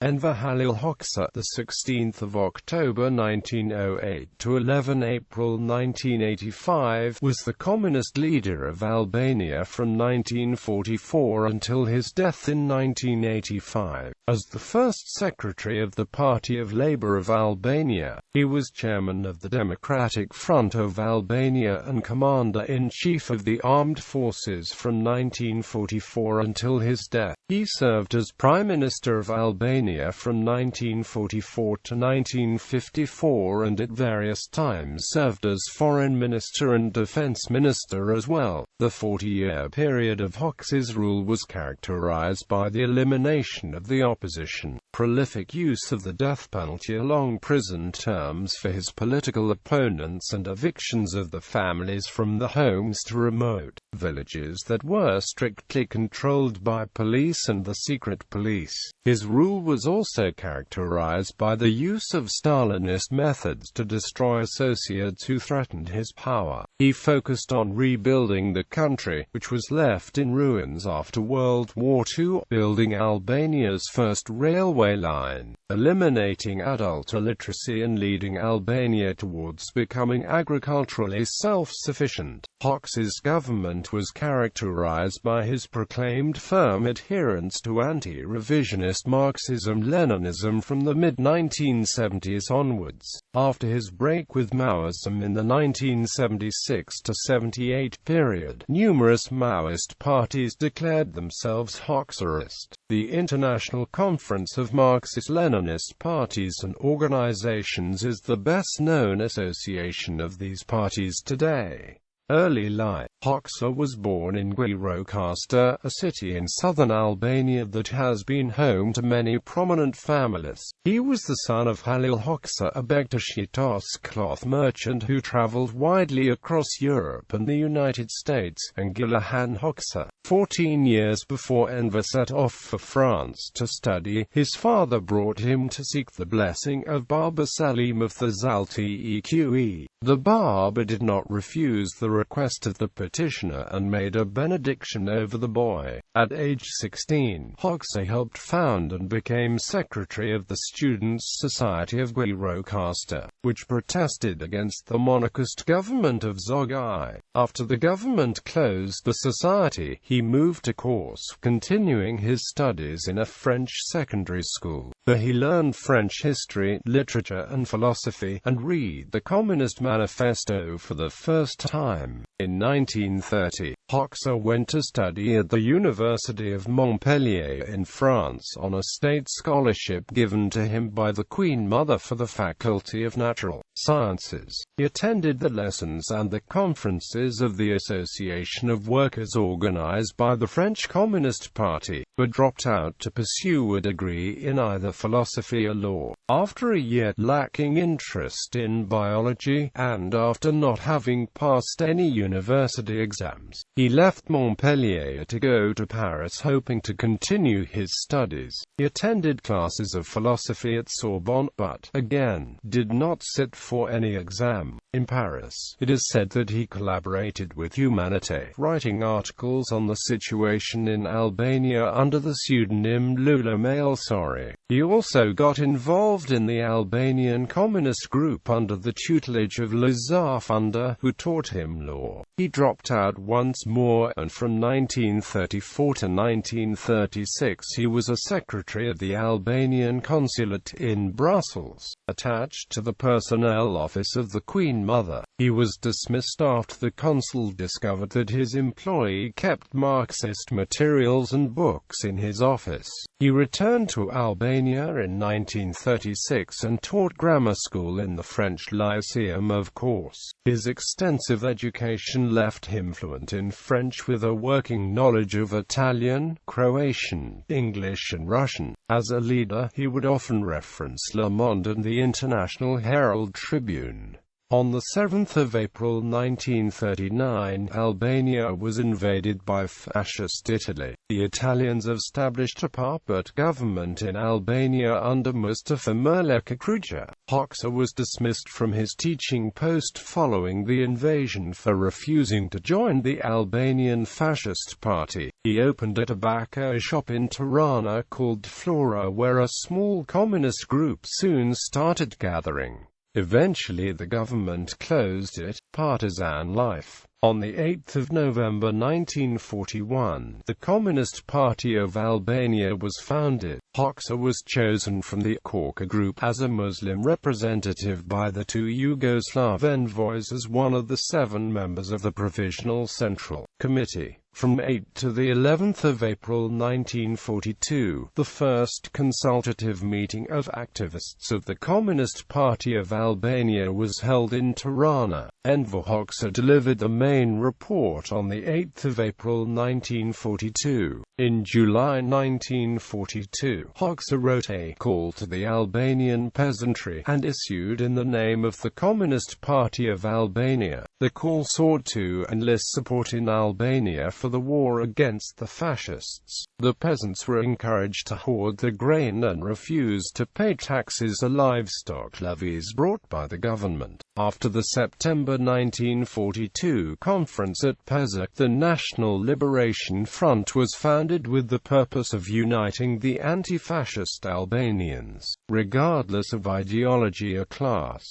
Enver Halil Hoxha, the 16th of October 1908 to 11 April 1985, was the communist leader of Albania from 1944 until his death in 1985. As the first secretary of the Party of Labour of Albania, he was chairman of the Democratic Front of Albania and commander-in-chief of the armed forces from 1944 until his death. He served as Prime Minister of Albania from 1944 to 1954 and at various times served as Foreign Minister and Defense Minister as well. The 40-year period of Hoxha's rule was characterized by the elimination of the opposition, prolific use of the death penalty, long prison terms for his political opponents, and evictions of the families from the homes to remote villages that were strictly controlled by police and the secret police. His rule was also characterized by the use of Stalinist methods to destroy associates who threatened his power. He focused on rebuilding the country, which was left in ruins after World War II, building Albania's first railway line, eliminating adult illiteracy and leading Albania towards becoming agriculturally self-sufficient. Hoxha's government was characterized by his proclaimed firm adherence to anti-revisionist Marxism-Leninism from the mid-1970s onwards. After his break with Maoism in the 1976–78 period, numerous Maoist parties declared themselves Hoxhaist. The International Conference of Marxist-Leninist Parties and Organizations is the best-known association of these parties today. Early life. Hoxha was born in Gjirokastër, a city in southern Albania that has been home to many prominent families. He was the son of Halil Hoxha, a Beşiktaş cloth merchant who traveled widely across Europe and the United States, and Enver Hoxha. 14 years before Enver set off for France to study, his father brought him to seek the blessing of Baba Selim of the Zalt'He. The Baba did not refuse the request of the petitioner and made a benediction over the boy. At age 16, Hoxha helped found and became secretary of the Students' Society of Gjirokastër, which protested against the monarchist government of Zogaj. After the government closed the society, he moved to Korçë, continuing his studies in a French secondary school. There he learned French history, literature and philosophy, and read the Communist Manifesto for the first time. In 1930, Hoxha went to study at the University of Montpellier in France on a state scholarship given to him by the Queen Mother for the Faculty of Natural Sciences. He attended the lessons and the conferences of the Association of Workers organized by the French Communist Party, but dropped out to pursue a degree in either philosophy or law. After a year lacking interest in biology, and after not having passed any university exams, he left Montpellier to go to Paris hoping to continue his studies. He attended classes of philosophy at Sorbonne, but, again, did not sit for any exam. In Paris, it is said that he collaborated with Humanité, writing articles on the situation in Albania under the pseudonym Lula Malesari. He also got involved in the Albanian Communist Group under the tutelage of Lazar Funda, who taught him law. He dropped out once more, and from 1934 to 1936 he was a secretary of the Albanian consulate in Brussels, attached to the personnel office of the Queen Mother. He was dismissed after the consul discovered that his employee kept Marxist materials and books in his office. He returned to Albania in 1936 and taught grammar school in the French Lyceum of Korçë. His extensive education left him fluent in French with a working knowledge of Italian, Croatian, English and Russian. As a leader, he would often reference Le Monde and the International Herald Tribune. On the 7th of April 1939, Albania was invaded by Fascist Italy. The Italians established a puppet government in Albania under Mustafa Kemal Hoxha. Hoxha was dismissed from his teaching post following the invasion for refusing to join the Albanian Fascist Party. He opened a tobacco shop in Tirana called Flora, where a small communist group soon started gathering. Eventually the government closed it. Partisan Life. On 8 November 1941, the Communist Party of Albania was founded. Hoxha was chosen from the Korka group as a Muslim representative by the two Yugoslav envoys as one of the 7 members of the Provisional Central Committee. From 8 to the 11th of April 1942, the first consultative meeting of activists of the Communist Party of Albania was held in Tirana. Enver Hoxha delivered the main report on 8 April 1942. In July 1942, Hoxha wrote a call to the Albanian peasantry and issued in the name of the Communist Party of Albania. The call sought to enlist support in Albania for the war against the fascists. The peasants were encouraged to hoard the grain and refuse to pay taxes or livestock levies brought by the government. After the September 1942 conference at Pesach, the National Liberation Front was founded with the purpose of uniting the anti-fascist Albanians, regardless of ideology or class.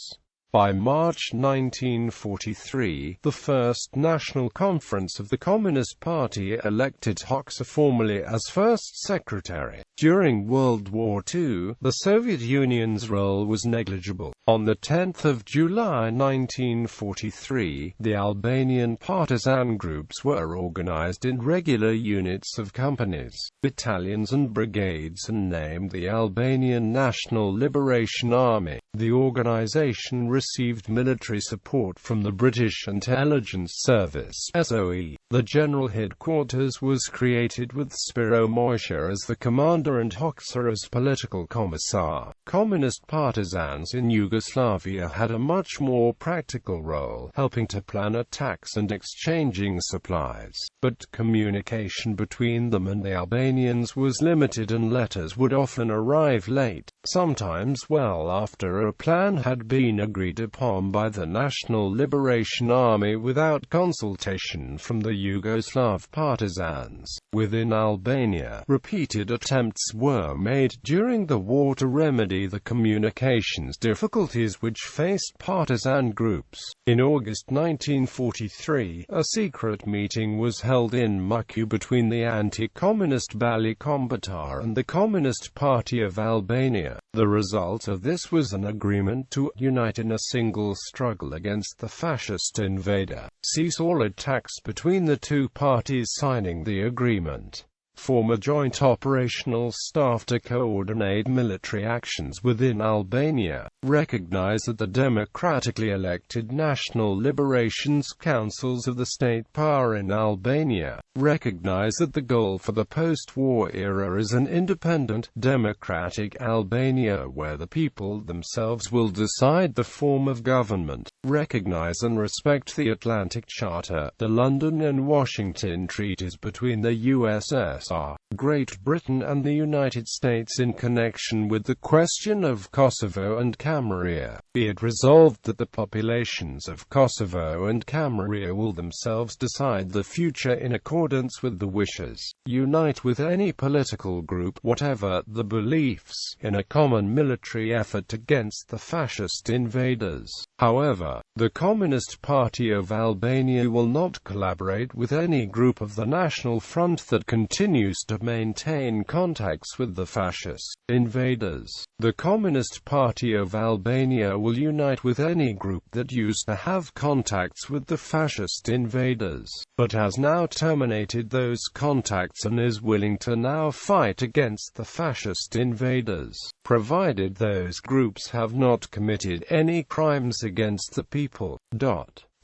By March 1943, the First National Conference of the Communist Party elected Hoxha formally as first secretary. During World War II, the Soviet Union's role was negligible. On 10 July 1943, the Albanian partisan groups were organized in regular units of companies, battalions and brigades and named the Albanian National Liberation Army. The organization received military support from the British Intelligence Service (SOE). The general headquarters was created with Spiro Mojca as the commander and Hoxha as political commissar. Communist partisans in Yugoslavia had a much more practical role, helping to plan attacks and exchanging supplies. But communication between them and the Albanians was limited and letters would often arrive late, sometimes well after a plan had been agreed upon by the National Liberation Army without consultation from the Yugoslav partisans. Within Albania, repeated attempts were made during the war to remedy the communications difficulties which faced partisan groups. In August 1943, a secret meeting was held in Muku between the anti-communist Bali Kombëtar and the Communist Party of Albania. The result of this was an agreement to unite in a single struggle against the fascist invader, cease all attacks between the two parties, signing the agreement, form a joint operational staff to coordinate military actions within Albania, recognize that the democratically elected National Liberations Councils of the state power in Albania, recognize that the goal for the post-war era is an independent, democratic Albania where the people themselves will decide the form of government, recognize and respect the Atlantic Charter, the London and Washington treaties between the USSR, Great Britain and the United States in connection with the question of Kosovo and Camarilla. Be it resolved that the populations of Kosovo and Camarilla will themselves decide the future in accordance with the wishes, unite with any political group, whatever the beliefs, in a common military effort against the fascist invaders. However, the Communist Party of Albania will not collaborate with any group of the National Front that continues to maintain contacts with the fascist invaders. The Communist Party of Albania will unite with any group that used to have contacts with the fascist invaders, but has now terminated those contacts and is willing to now fight against the fascist invaders, provided those groups have not committed any crimes against the people.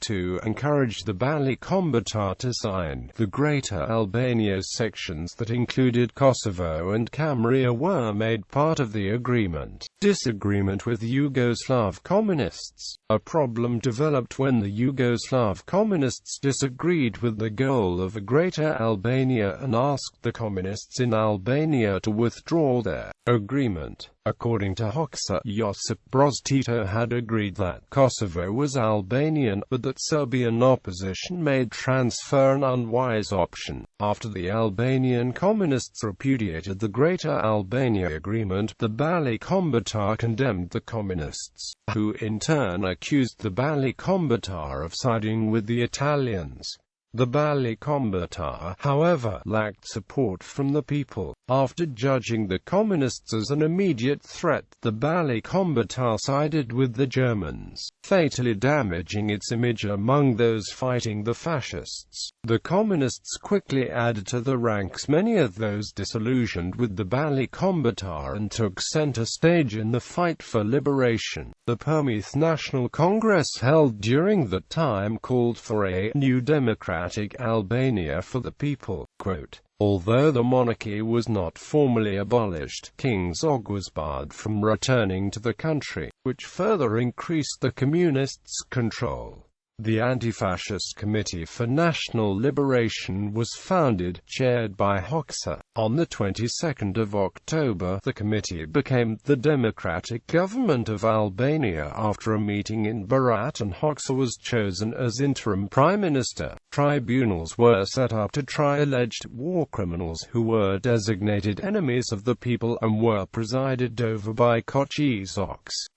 To encourage the Bali Kombëtar to sign, the Greater Albania sections that included Kosovo and Camarilla were made part of the agreement. Disagreement with Yugoslav Communists. A problem developed when the Yugoslav Communists disagreed with the goal of a Greater Albania and asked the Communists in Albania to withdraw their agreement. According to Hoxha, Josip Broz Tito had agreed that Kosovo was Albanian, but that Serbian opposition made transfer an unwise option. After the Albanian Communists repudiated the Greater Albania Agreement, the Balli Kombëtar condemned the Communists, who in turn accused the Balli Kombëtar of siding with the Italians. The Balli Kombëtar, however, lacked support from the people. After judging the Communists as an immediate threat, the Balli Kombëtar sided with the Germans, fatally damaging its image among those fighting the fascists. The Communists quickly added to the ranks many of those disillusioned with the Balli Kombëtar and took center stage in the fight for liberation. The Permith National Congress held during that time called for a new democratic Albania for the people. Quote, although the monarchy was not formally abolished, King Zog was barred from returning to the country, which further increased the communists' control. The Anti-Fascist Committee for National Liberation was founded, chaired by Hoxha. On the 22nd of October, the committee became the Democratic Government of Albania after a meeting in Berat, and Hoxha was chosen as interim prime minister. Tribunals were set up to try alleged war criminals who were designated enemies of the people and were presided over by Koçi.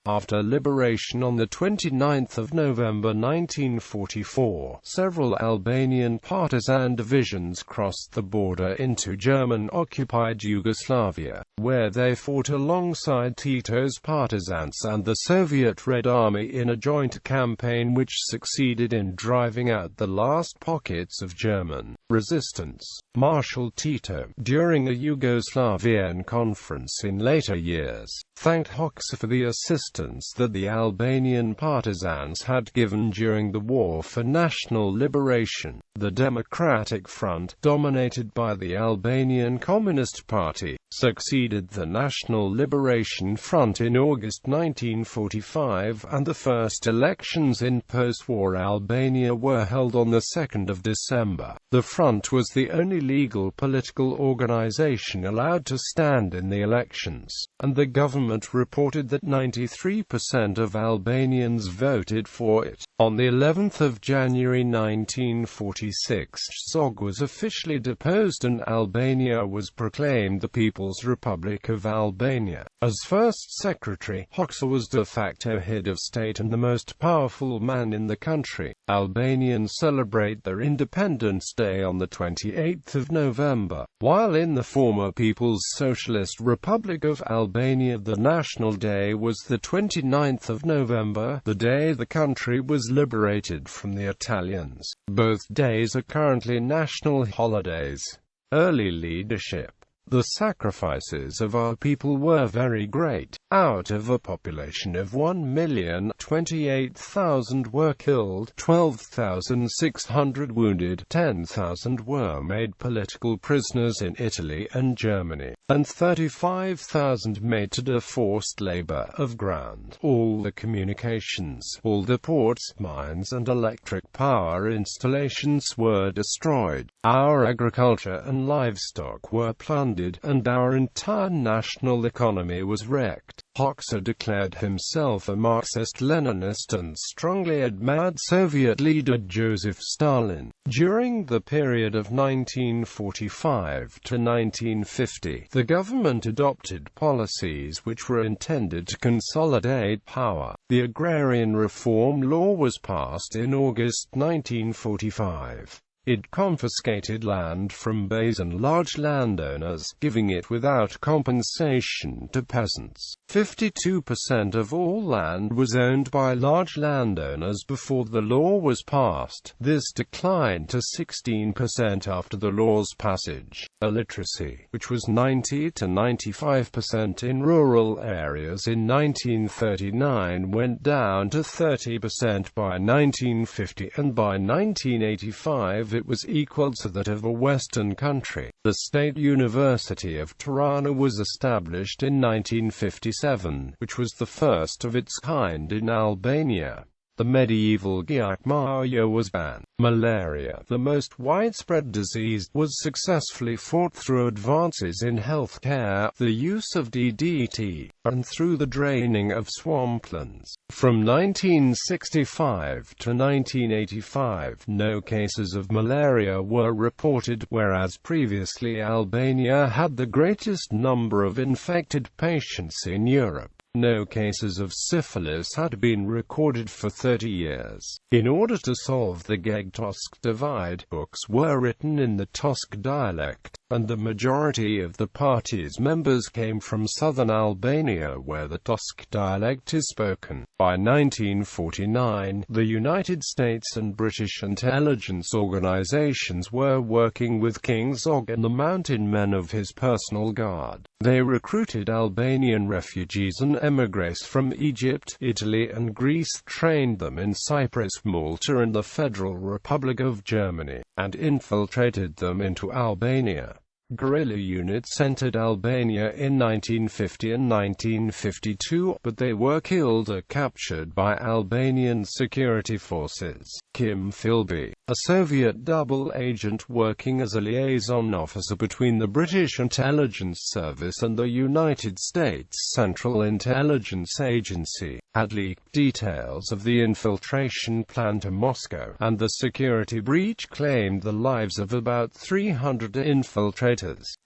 After liberation on the 29th of November 1944, several Albanian partisan divisions crossed the border into German-occupied Yugoslavia, where they fought alongside Tito's partisans and the Soviet Red Army in a joint campaign which succeeded in driving out the last pockets of German resistance. Marshal Tito, during a Yugoslavian conference in later years, thanked Hoxha for the assistance that the Albanian partisans had given during the War for National Liberation. The Democratic Front, dominated by the Albanian Communist Party, succeeded the National Liberation Front in August 1945, and the first elections in post-war Albania were held on the 2nd of December. The Front was the only legal political organization allowed to stand in the elections, and the government reported that 93% of Albanians voted for it. On the 11th of January 1946, Zog was officially deposed and Albania was proclaimed the People's Republic of Albania. As first secretary, Hoxha was de facto head of state and the most powerful man in the country. Albanians celebrate their Independence Day on the 28th of November, while in the former People's Socialist Republic of Albania the National Day was the 29th of November, the day the country was liberated from the Italians. Both days are currently national holidays. Early leadership. The sacrifices of our people were very great. Out of a population of 1,028,000 were killed, 12,600 wounded, 10,000 were made political prisoners in Italy and Germany, and 35,000 made to do forced labor of ground. All the communications, all the ports, mines and electric power installations were destroyed. Our agriculture and livestock were plundered, and our entire national economy was wrecked. Hoxha declared himself a Marxist-Leninist and strongly admired Soviet leader Joseph Stalin. During the period of 1945 to 1950, the government adopted policies which were intended to consolidate power. The Agrarian Reform law was passed in August 1945. It confiscated land from base and large landowners, giving it without compensation to peasants. 52% of all land was owned by large landowners before the law was passed. This declined to 16% after the law's passage. Illiteracy, which was 90 to 95% in rural areas in 1939, went down to 30% by 1950, and by 1985 it was equal to that of a Western country. The State University of Tirana was established in 1956. 1947, which was the first of its kind in Albania. The medieval giac was banned. Malaria, the most widespread disease, was successfully fought through advances in health care, the use of DDT, and through the draining of swamplands. From 1965 to 1985, no cases of malaria were reported, whereas previously Albania had the greatest number of infected patients in Europe. No cases of syphilis had been recorded for 30 years. In order to solve the Geg-Tosk divide, books were written in the Tosk dialect, and the majority of the party's members came from southern Albania, where the Tosk dialect is spoken. By 1949, the United States and British intelligence organizations were working with King Zog and the mountain men of his personal guard. They recruited Albanian refugees and emigres from Egypt, Italy and Greece, trained them in Cyprus, Malta and the Federal Republic of Germany, and infiltrated them into Albania. Guerrilla units entered Albania in 1950 and 1952, but they were killed or captured by Albanian security forces. Kim Philby, a Soviet double agent working as a liaison officer between the British Intelligence Service and the United States Central Intelligence Agency, had leaked details of the infiltration plan to Moscow, and the security breach claimed the lives of about 300 infiltrators.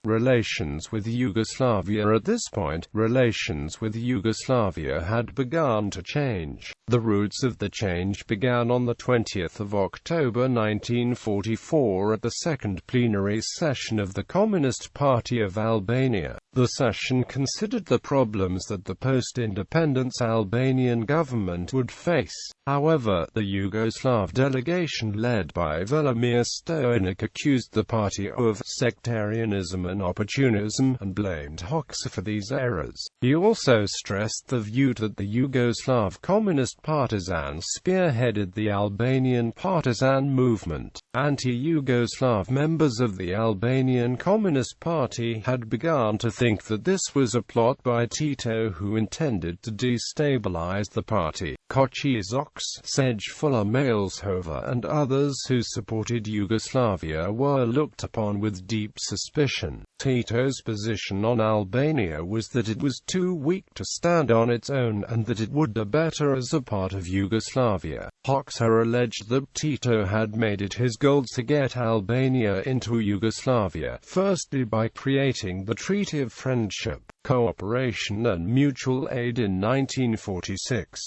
Relations with Yugoslavia. At this point, relations with Yugoslavia had begun to change. The roots of the change began on the 20th of October 1944 at the second plenary session of the Communist Party of Albania. The session considered the problems that the post-independence Albanian government would face. However, the Yugoslav delegation led by Velimir Stojnic accused the party of sectarianism and opportunism, and blamed Hoxha for these errors. He also stressed the view that the Yugoslav Communist partisans spearheaded the Albanian partisan movement. Anti-Yugoslav members of the Albanian Communist Party had begun to think that this was a plot by Tito, who intended to destabilize the party. Kočizoks, Sejfullah Maleshova and others who supported Yugoslavia were looked upon with deep suspicion. Tito's position on Albania was that it was too weak to stand on its own and that it would do better as a part of Yugoslavia. Hoxha alleged that Tito had made it his goal to get Albania into Yugoslavia, firstly by creating the Treaty of Friendship, Cooperation and Mutual Aid in 1946.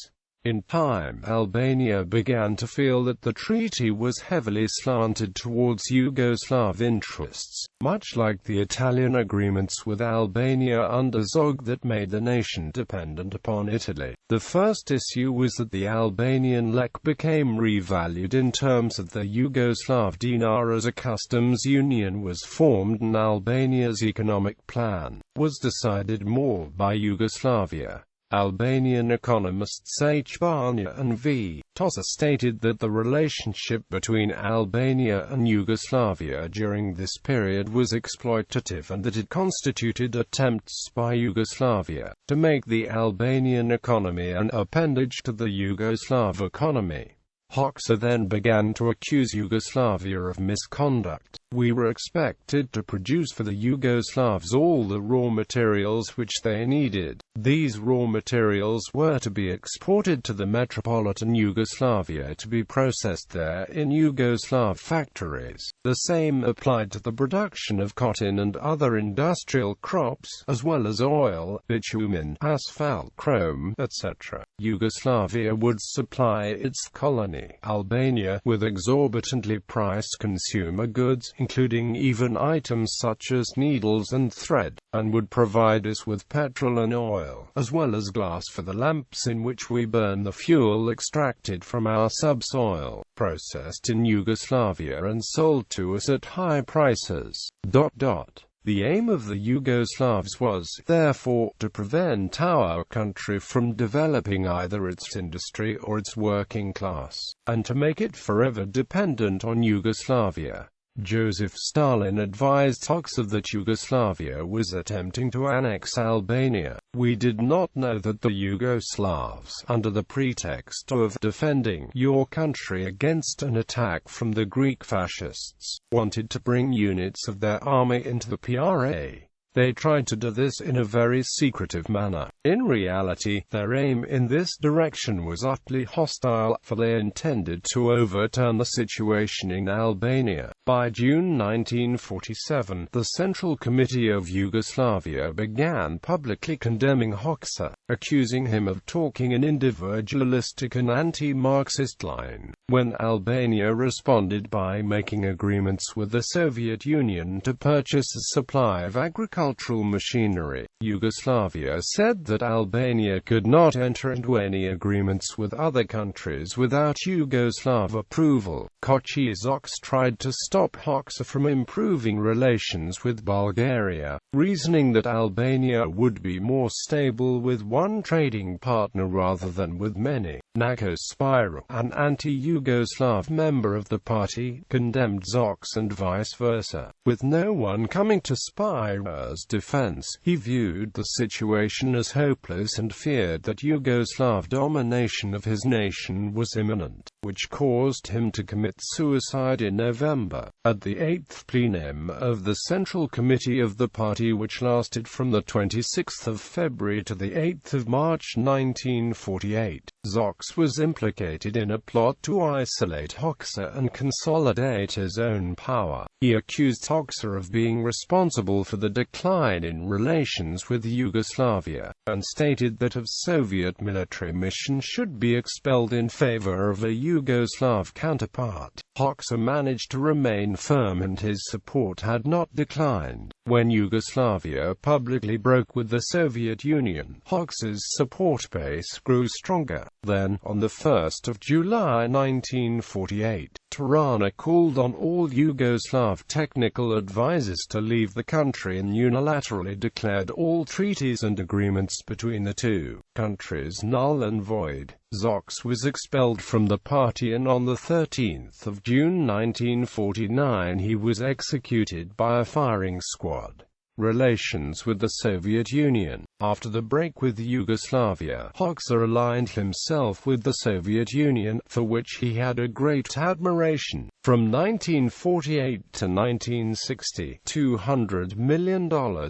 In time, Albania began to feel that the treaty was heavily slanted towards Yugoslav interests, much like the Italian agreements with Albania under Zog that made the nation dependent upon Italy. The first issue was that the Albanian lek became revalued in terms of the Yugoslav dinar as a customs union was formed, and Albania's economic plan was decided more by Yugoslavia. Albanian economists H. Barnja and V. Tosa stated that the relationship between Albania and Yugoslavia during this period was exploitative and that it constituted attempts by Yugoslavia to make the Albanian economy an appendage to the Yugoslav economy. Hoxha then began to accuse Yugoslavia of misconduct. We were expected to produce for the Yugoslavs all the raw materials which they needed. These raw materials were to be exported to the metropolitan Yugoslavia to be processed there in Yugoslav factories. The same applied to the production of cotton and other industrial crops, as well as oil, bitumen, asphalt, chrome, etc. Yugoslavia would supply its colony, Albania, with exorbitantly priced consumer goods, including even items such as needles and thread, and would provide us with petrol and oil, as well as glass for the lamps in which we burn the fuel extracted from our subsoil, processed in Yugoslavia and sold to us at high prices. The aim of the Yugoslavs was, therefore, to prevent our country from developing either its industry or its working class, and to make it forever dependent on Yugoslavia. Joseph Stalin advised Hoxha that Yugoslavia was attempting to annex Albania. "We did not know that the Yugoslavs, under the pretext of defending your country against an attack from the Greek fascists, wanted to bring units of their army into the PRA. They tried to do this in a very secretive manner. In reality, their aim in this direction was utterly hostile, for they intended to overturn the situation in Albania." By June 1947, the Central Committee of Yugoslavia began publicly condemning Hoxha, accusing him of talking an individualistic and anti-Marxist line. When Albania responded by making agreements with the Soviet Union to purchase a supply of agricultural machinery, Yugoslavia said that Albania could not enter into any agreements with other countries without Yugoslav approval. Kociezox tried to stop Hoxha from improving relations with Bulgaria, reasoning that Albania would be more stable with one trading partner rather than with many. Nako Spiro, an anti-Yugoslav member of the party, condemned Zox and vice versa. With no one coming to Spiro's defense, he viewed the situation as hopeless and feared that Yugoslav domination of his nation was imminent, which caused him to commit suicide in November. At the 8th plenum of the Central Committee of the party, which lasted from the 26th of February to the 8th of March 1948, Zox was implicated in a plot to isolate Hoxha and consolidate his own power. He accused Hoxha of being responsible for the decline in relations with Yugoslavia, and stated that a Soviet military mission should be expelled in favor of a Yugoslav counterpart. Hoxha managed to remain firm and his support had not declined. When Yugoslavia publicly broke with the Soviet Union, Hoxha's support base grew stronger. Then, on the 1st of July 1948, Tirana called on all Yugoslav technical advisors to leave the country and unilaterally declared all treaties and agreements between the two countries null and void. Zox was expelled from the party and on the 13th of June 1949 he was executed by a firing squad. Relations with the Soviet Union. After the break with Yugoslavia, Hoxha aligned himself with the Soviet Union, for which he had a great admiration. From 1948 to 1960, $200 million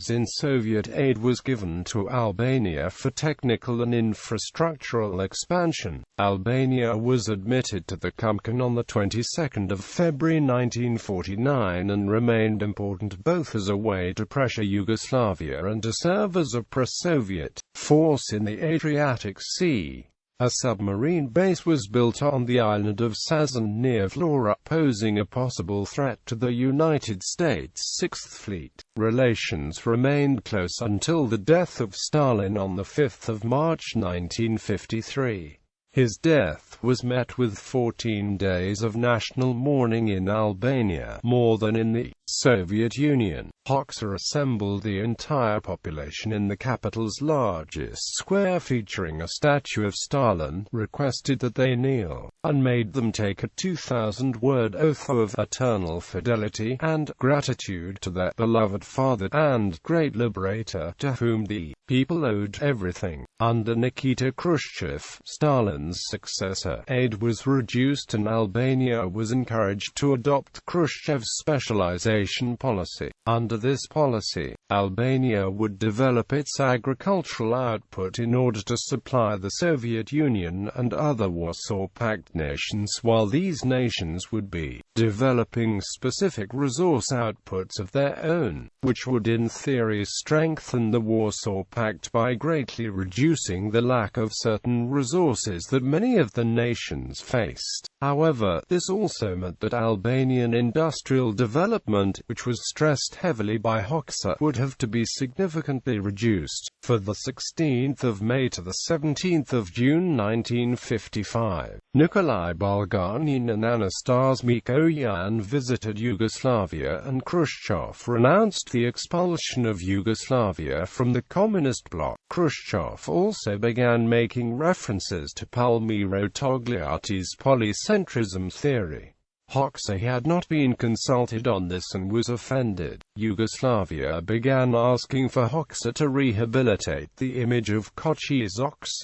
in Soviet aid was given to Albania for technical and infrastructural expansion. Albania was admitted to the Comecon on the 22nd of February 1949 and remained important both as a way to pressure Yugoslavia and to serve as a pro-Soviet force in the Adriatic Sea. A submarine base was built on the island of Sazan near Vlora, posing a possible threat to the United States Sixth Fleet. Relations remained close until the death of Stalin on the 5th of March 1953. His death was met with 14 days of national mourning in Albania, more than in the Soviet Union. Hoxha assembled the entire population in the capital's largest square featuring a statue of Stalin, requested that they kneel, and made them take a 2,000-word oath of eternal fidelity and gratitude to their beloved father and great liberator, to whom the people owed everything. Under Nikita Khrushchev, Stalin's successor, aid was reduced and Albania was encouraged to adopt Khrushchev's specialization policy. Under this policy, Albania would develop its agricultural output in order to supply the Soviet Union and other Warsaw Pact nations, while these nations would be developing specific resource outputs of their own, which would in theory strengthen the Warsaw Pact by greatly reducing the lack of certain resources that many of the nations faced. However, this also meant that Albanian industrial development, which was stressed heavily by Hoxha, would have to be significantly reduced. For the 16th of May to the 17th of June 1955, Nikolai Bulganin and Anastas Mikoyan visited Yugoslavia and Khrushchev renounced the expulsion of Yugoslavia from the Communist bloc. Khrushchev also began making references to Palmiro Togliatti's polycentrism theory. Hoxha had not been consulted on this and was offended. Yugoslavia began asking for Hoxha to rehabilitate the image of Kočiš,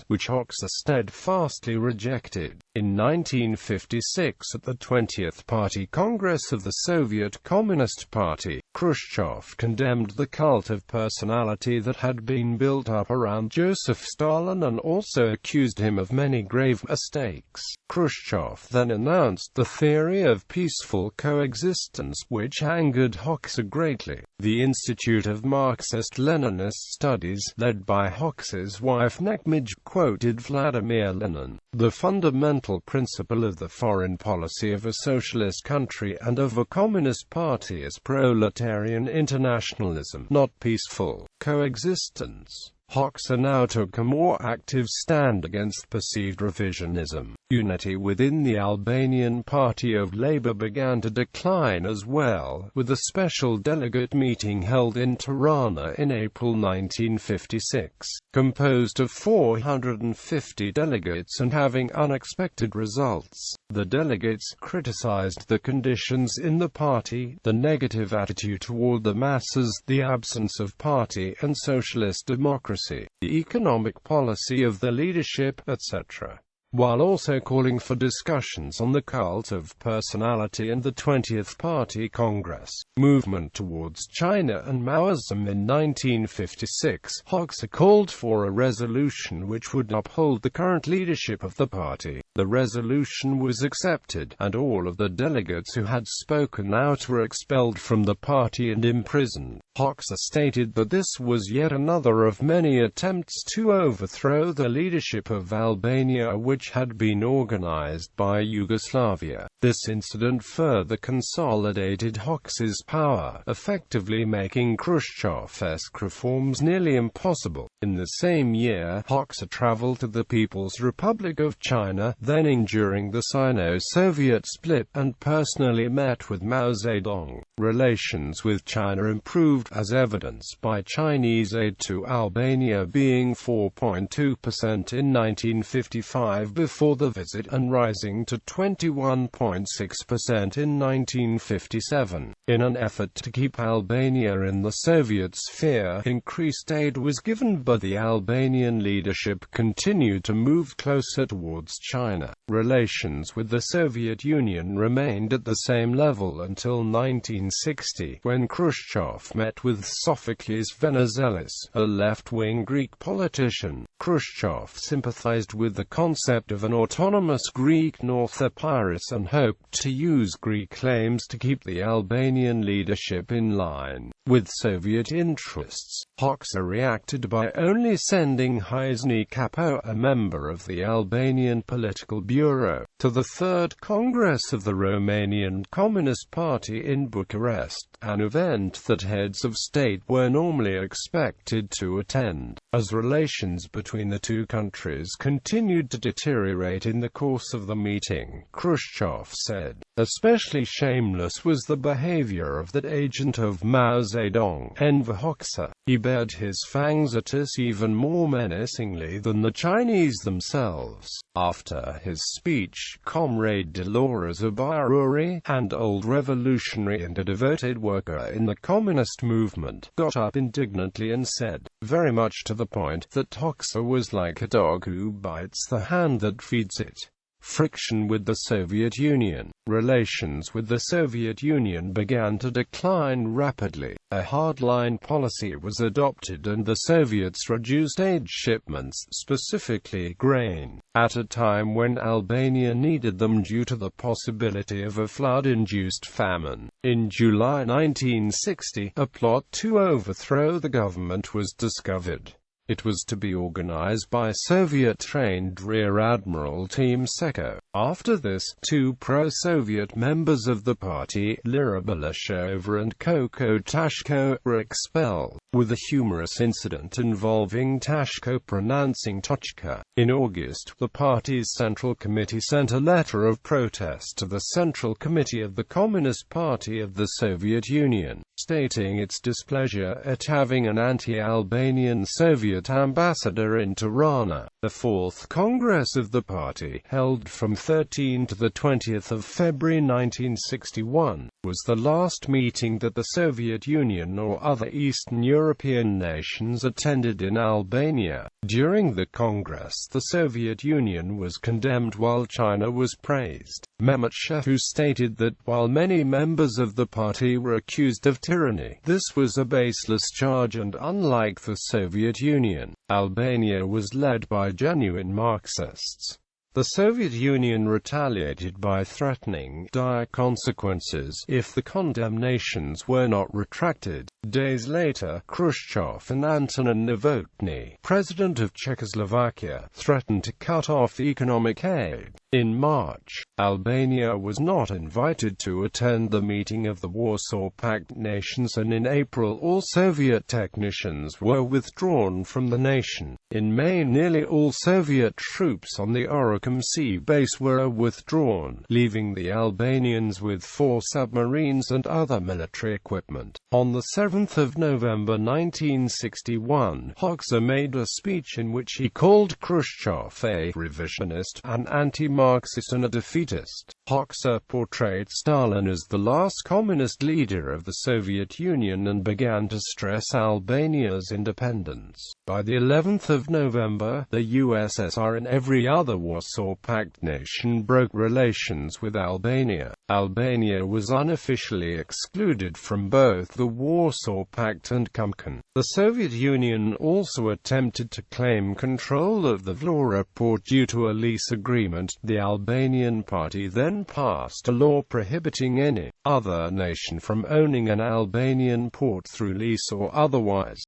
which Hoxha steadfastly rejected. In 1956, at the 20th Party Congress of the Soviet Communist Party, Khrushchev condemned the cult of personality that had been built up around Joseph Stalin and also accused him of many grave mistakes. Khrushchev then announced the theory of peaceful coexistence, which angered Hoxha greatly. The Institute of Marxist-Leninist Studies, led by Hoxha's wife Nekmij, quoted Vladimir Lenin: "The fundamental principle of the foreign policy of a socialist country and of a communist party is proletarian internationalism, not peaceful coexistence." Hoxha now took a more active stand against perceived revisionism. Unity within the Albanian Party of Labour began to decline as well, with a special delegate meeting held in Tirana in April 1956, composed of 450 delegates and having unexpected results. The delegates criticized the conditions in the party, the negative attitude toward the masses, the absence of party and socialist democracy, the economic policy of the leadership, etc., while also calling for discussions on the cult of personality and the 20th Party Congress movement towards China and Maoism. In 1956, Hoxha called for a resolution which would uphold the current leadership of the party. The resolution was accepted, and all of the delegates who had spoken out were expelled from the party and imprisoned. Hoxha stated that this was yet another of many attempts to overthrow the leadership of Albania, which had been organized by Yugoslavia. This incident further consolidated Hoxha's power, effectively making Khrushchev-esque reforms nearly impossible. In the same year, Hoxha traveled to the People's Republic of China, then enduring the Sino-Soviet split, and personally met with Mao Zedong. Relations with China improved, as evidenced by Chinese aid to Albania being 4.2% in 1955 before the visit, and rising to 21.6% in 1957. In an effort to keep Albania in the Soviet sphere, increased aid was given, but the Albanian leadership continued to move closer towards China. Relations with the Soviet Union remained at the same level until 1960, when Khrushchev met with Sophocles Venizelos, a left-wing Greek politician. Khrushchev sympathized with the concept of an autonomous Greek North Epirus and hoped to use Greek claims to keep the Albanian leadership in line with Soviet interests. Hoxha reacted by only sending Hisni Capo, a member of the Albanian Political Bureau, to the Third Congress of the Romanian Communist Party in Bucharest, an event that heads of state were normally expected to attend. As relations between the two countries continued to deteriorate in the course of the meeting, Khrushchev said, "Especially shameless was the behavior of that agent of Mao Zedong, Enver Hoxha. He bared his fangs at us even more menacingly than the Chinese themselves." After his speech, Comrade Dolores Abaruri, an old revolutionary and a devoted worker in the communist movement, got up indignantly and said, very much to the point, that Hoxha was like a dog who bites the hand that feeds it. Friction with the Soviet Union. Relations with the Soviet Union began to decline rapidly. A hardline policy was adopted and the Soviets reduced aid shipments, specifically grain, at a time when Albania needed them due to the possibility of a flood-induced famine. In July 1960, a plot to overthrow the government was discovered. It was to be organized by Soviet-trained Rear Admiral Team Seko. After this, two pro-Soviet members of the party, Lira Balashova and Koko Tashko, were expelled, with a humorous incident involving Tashko pronouncing Tochka. In August, the party's Central Committee sent a letter of protest to the Central Committee of the Communist Party of the Soviet Union, stating its displeasure at having an anti-Albanian Soviet ambassador in Tirana. The Fourth Congress of the party, held from 13 to 20 February 1961, was the last meeting that the Soviet Union or other Eastern European nations attended in Albania. During the Congress, the Soviet Union was condemned while China was praised. Mehmet Shehu stated that while many members of the party were accused of tyranny, this was a baseless charge, and unlike the Soviet Union, Albania was led by genuine Marxists. The Soviet Union retaliated by threatening dire consequences if the condemnations were not retracted. Days later, Khrushchev and Anton Novotny, president of Czechoslovakia, threatened to cut off economic aid. In March, Albania was not invited to attend the meeting of the Warsaw Pact nations, and in April all Soviet technicians were withdrawn from the nation. In May, nearly all Soviet troops on the Oricum Sea base were withdrawn, leaving the Albanians with 4 submarines and other military equipment. On the 7th of November 1961, Hoxha made a speech in which he called Khrushchev a revisionist, an anti-Marxist and a defeatist. Hoxha portrayed Stalin as the last communist leader of the Soviet Union and began to stress Albania's independence. By the 11th of November, the USSR and every other Warsaw Pact nation broke relations with Albania. Albania was unofficially excluded from both the Warsaw Pact and Comecon. The Soviet Union also attempted to claim control of the Vlora port due to a lease agreement. The Albanian party then passed a law prohibiting any other nation from owning an Albanian port through lease or otherwise.